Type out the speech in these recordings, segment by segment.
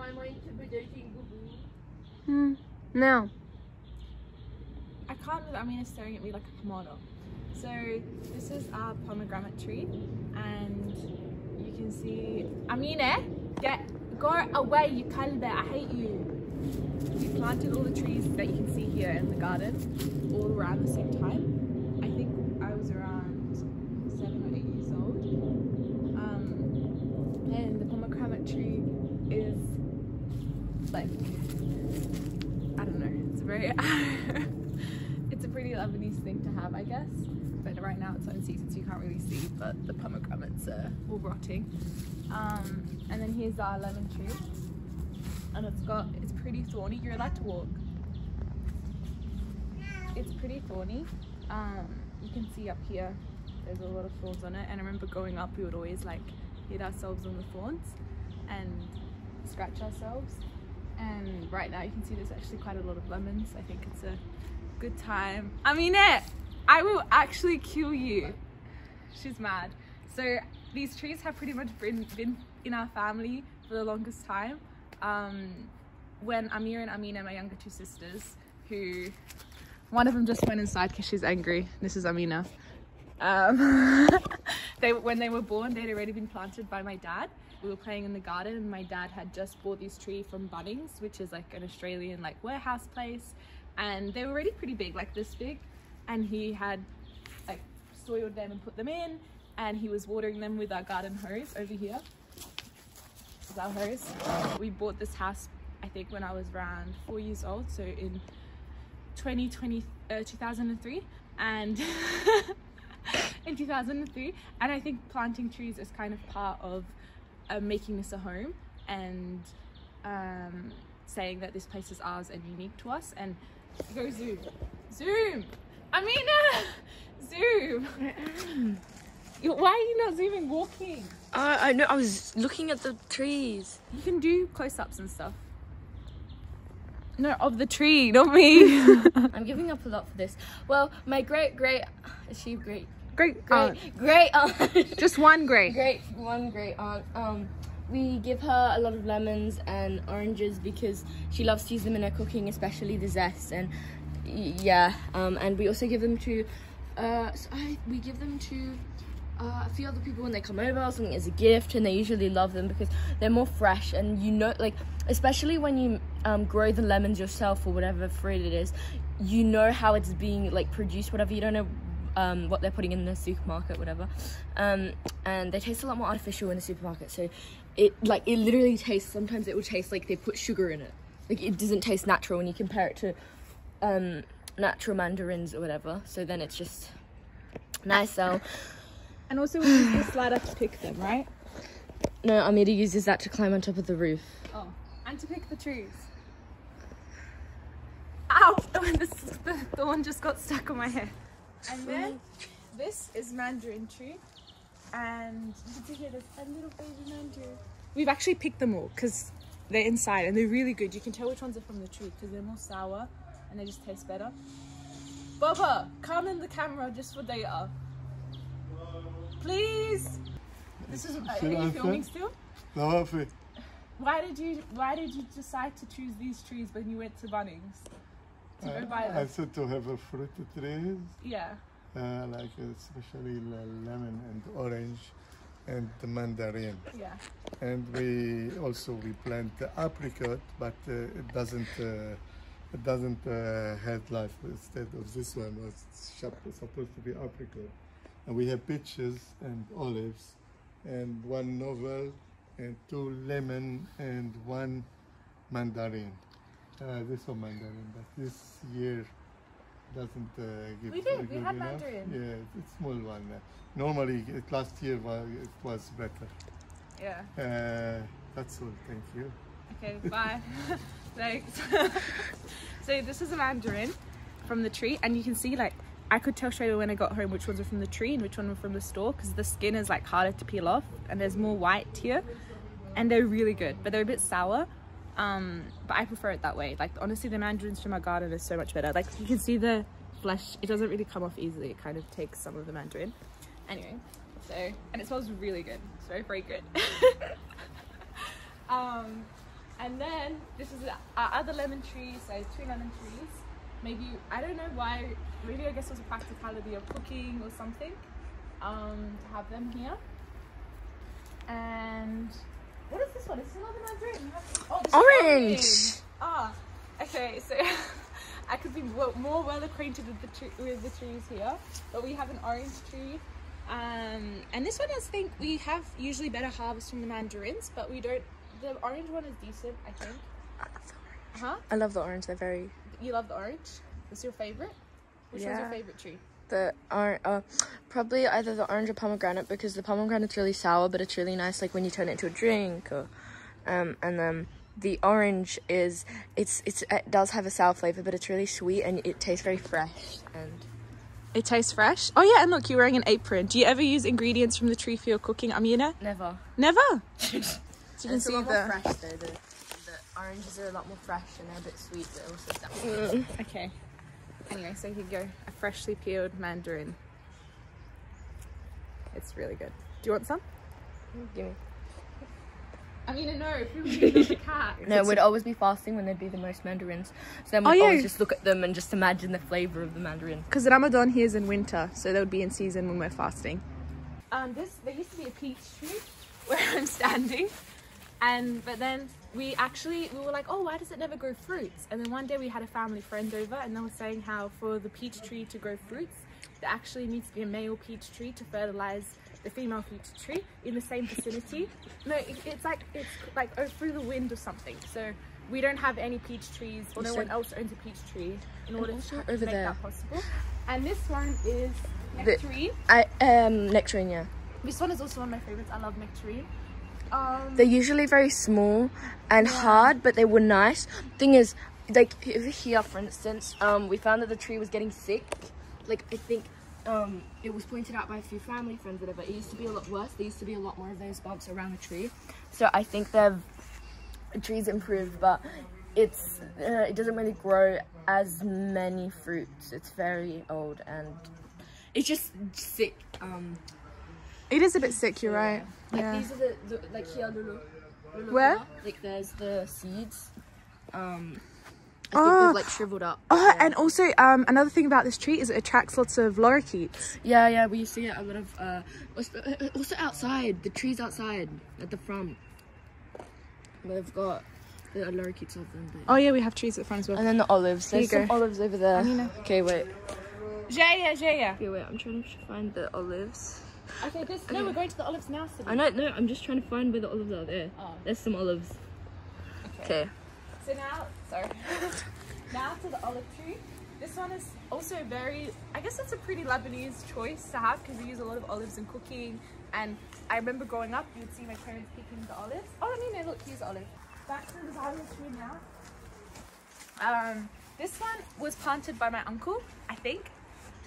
Why am I intimidating Boo-Boo? No. I can't believe Amina's staring at me like a komodo. So this is our pomegranate tree, and you can see Amina, go away, you kalba, I hate you. We planted all the trees that you can see here in the garden all around the same time. I think I was around 7 or 8 years old. And the pomegranate tree is like, I don't know, it's a very it's a pretty Lebanese thing to have, I guess, but right now it's on season so you can't really see, but the pomegranates are all rotting. And then here's our lemon tree, and it's pretty thorny. You're allowed to walk. It's pretty thorny. You can see up here there's a lot of thorns on it, and I remember growing up we would always like hit ourselves on the thorns and scratch ourselves. And right now you can see there's actually quite a lot of lemons. I think it's a good time. Aminette, I will actually kill you. She's mad. So these trees have pretty much been in our family for the longest time. When Amir and Amina, my younger two sisters, who one of them just went inside because she's angry. This is Amina. When they were born, they'd already been planted by my dad. We were playing in the garden, and my dad had just bought this tree from Bunnings, which is like an Australian like warehouse place, and they were already pretty big, like this big, and he had like soiled them and put them in, and he was watering them with our garden hose over here. This is our hose. We bought this house I think when I was around 4 years old, so in 2003, and in 2003, and I think planting trees is kind of part of making this a home, and saying that this place is ours and unique to us. And go zoom, zoom, Amina, zoom. Why are you not zooming? Walking. I know. I was looking at the trees. You can do close-ups and stuff. No, of the tree, not me. I'm giving up a lot for this. Well, my great is she great aunt? Just one great aunt. We give her a lot of lemons and oranges because she loves to use them in her cooking, especially the zest. And yeah, and we also give them to we give them to a few other people when they come over or something as a gift, and they usually love them because they're more fresh. And you know, like especially when you grow the lemons yourself or whatever fruit it is, you know how it's being like produced, whatever. You don't know what they're putting in the supermarket, whatever, and they taste a lot more artificial in the supermarket. So it literally tastes, sometimes it will taste like they put sugar in it. Like it doesn't taste natural when you compare it to natural mandarins or whatever. So then it's just nice. So and also we use this ladder to pick them, right? No, Amira uses that to climb on top of the roof. Oh, and to pick the trees. Ow! The thorn just got stuck on my hair. And then this is mandarin tree, and you can see here there's a little baby mandarin. We've actually picked them all because they're inside and they're really good. You can tell which ones are from the tree because they're more sour and they just taste better. Baba, come in the camera just for data. Please. This is. Are you filming still? No. Why did you decide to choose these trees when you went to Bunnings? To go buy them? I said to have a fruit trees. Yeah. Like especially lemon and orange and the mandarin. Yeah. And we plant the apricot, but it doesn't have life. Instead of this one was supposed to be apricot. And we have peaches and olives, and 1 novel, and 2 lemon, and 1 mandarin. This one mandarin, but this year doesn't give. We did. We had mandarin. Yeah, it's small one. Normally, last year it was better. Yeah. That's all. Thank you. Okay. Bye. Thanks. So this is a mandarin from the tree, and you can see like I could tell straight away when I got home which ones were from the tree and which one were from the store because the skin is like harder to peel off, and there's more white here, and they're really good, but they're a bit sour. But I prefer it that way. Like honestly, the mandarins from our garden are so much better. Like you can see the flesh, it doesn't really come off easily. It kind of takes some of the mandarin. Anyway, so, and it smells really good. It's very fragrant. And then this is our other lemon tree, so 2 lemon trees. Maybe, I don't know why, maybe I guess it was a practicality of cooking or something, to have them here. And what is this one? Is this another mandarin? Oh, this Orange. is orange. Ah, okay, so I could be more well acquainted with the trees here, but we have an orange tree. And this one, I think we have usually better harvest from the mandarins, but we don't. The orange one is decent, I think. I love the orange. Huh? I love the orange. They're very. You love the orange? What's your favorite? Which one's your favorite tree? The probably either the orange or pomegranate, because the pomegranate's really sour, but it's really nice, like when you turn it into a drink. Or, and then the orange is it does have a sour flavor, but it's really sweet and it tastes very fresh. And It tastes fresh. Oh yeah, and look, you're wearing an apron. Do you ever use ingredients from the tree for your cooking, Amina? Never. Never. So you can It's a see lot more fresh though. The oranges are a lot more fresh and they're a bit sweet, but also sour. Okay. Anyway, so here you go. A freshly peeled mandarin. It's really good. Do you want some? give me. Amina, no. If we were eating the cat. No, we'd always be fasting when there'd be the most mandarins. So then we'd always just look at them and just imagine the flavour of the mandarin. Because Ramadan here is in winter, so that would be in season when we're fasting. There used to be a peach tree where I'm standing, but then we were like, oh, why does it never grow fruits? And then one day we had a family friend over, and they were saying how for the peach tree to grow fruits, there actually needs to be a male peach tree to fertilize the female peach tree in the same vicinity. No, it's like through the wind or something. So we don't have any peach trees, or no one else owns a peach tree in order to make that possible. And this one is nectarine. Nectarine, yeah. This one is also one of my favorites. I love nectarine. They're usually very small and hard, but they were nice. Thing is, like over here, for instance, we found that the tree was getting sick. Like I think it was pointed out by a few family friends, whatever. It used to be a lot worse. There used to be a lot more of those bumps around the tree. So I think the tree's improved, but it doesn't really grow as many fruits. It's very old and it's just sick. It is a bit sick, you're right. Like these are the like here, Lulu. Where? Like there's the seeds. I think they've like shriveled up. Oh, and also another thing about this tree is it attracts lots of lorikeets. Yeah, we used to get a lot of also outside. The trees outside at the front. They've got the lorikeets of them. Oh yeah, we have trees at the front as well. And then the olives. There's some olives over there. Okay, wait. Jaya. Okay, wait. I'm trying to find the olives. Okay, no, we're going to the olives now. I know. No, I'm just trying to find where the olives are. There. Oh. There's some olives. Okay. So now to the olive tree. This one is also I guess it's a pretty Lebanese choice to have because we use a lot of olives in cooking. And I remember growing up, you would see my parents picking the olives. Oh, I mean, look, here's the olive. Back to the olive tree now. This one was planted by my uncle, I think.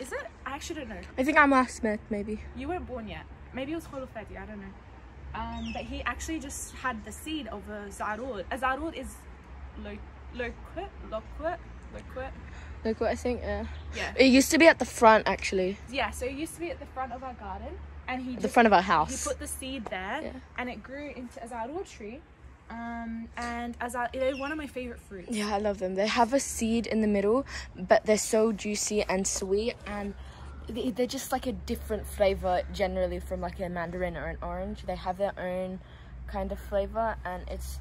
Is it? I actually don't know. I think I'm Ahmed, maybe. You weren't born yet. Maybe it was Holofedi, I don't know. But he actually just had the seed of a zarud. A zarud is loquat, I think, yeah. It used to be at the front, actually. Yeah, so it used to be at the front of our garden. And the front of our house. He put the seed there, and it grew into a zarud tree. And it is one of my favorite fruits. Yeah, I love them. They have a seed in the middle, but they're so juicy and sweet, and they're just like a different flavor generally from like a mandarin or an orange. They have their own kind of flavor, and it's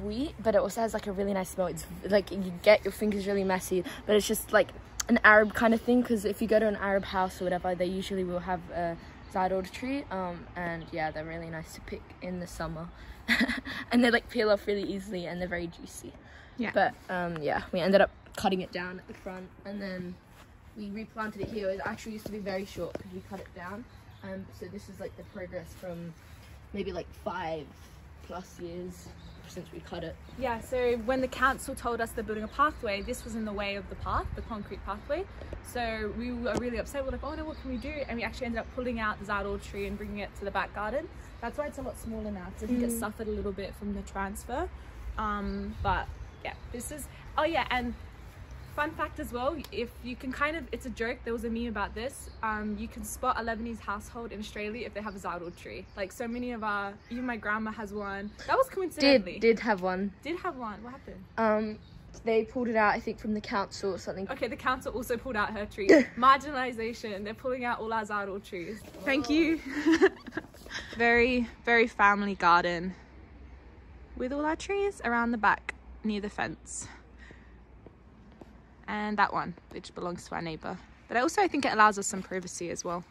sweet, but it also has like a really nice smell. It's like you get your fingers really messy, but it's just like an Arab kind of thing, because if you go to an Arab house or whatever, they usually will have a zarud tree, and yeah, they're really nice to pick in the summer. And they like peel off really easily, and they're very juicy. Yeah. But yeah, we ended up cutting it down at the front, and then we replanted it here. It actually used to be very short because we cut it down. So this is like the progress from maybe like 5+ years since we cut it. Yeah, so when the council told us they're building a pathway, this was in the way of the path, the concrete pathway. So we were really upset. We're like, oh no, what can we do? And we actually ended up pulling out the zarud tree and bringing it to the back garden. That's why it's a lot smaller now, because I think it suffered a little bit from the transfer. But yeah, this is, oh yeah, and Fun fact as well, if you can it's a joke, there was a meme about this, you can spot a Lebanese household in Australia if they have a zardal tree. Like so many of even my grandma has one. That was coincidentally. Did have one. Did have one, what happened? They pulled it out, I think, from the council or something. Okay, the council also pulled out her tree. Marginalisation, they're pulling out all our zardal trees. Thank you. Very, very family garden with all our trees around the back near the fence. And that one, which belongs to our neighbour. But also I think it allows us some privacy as well.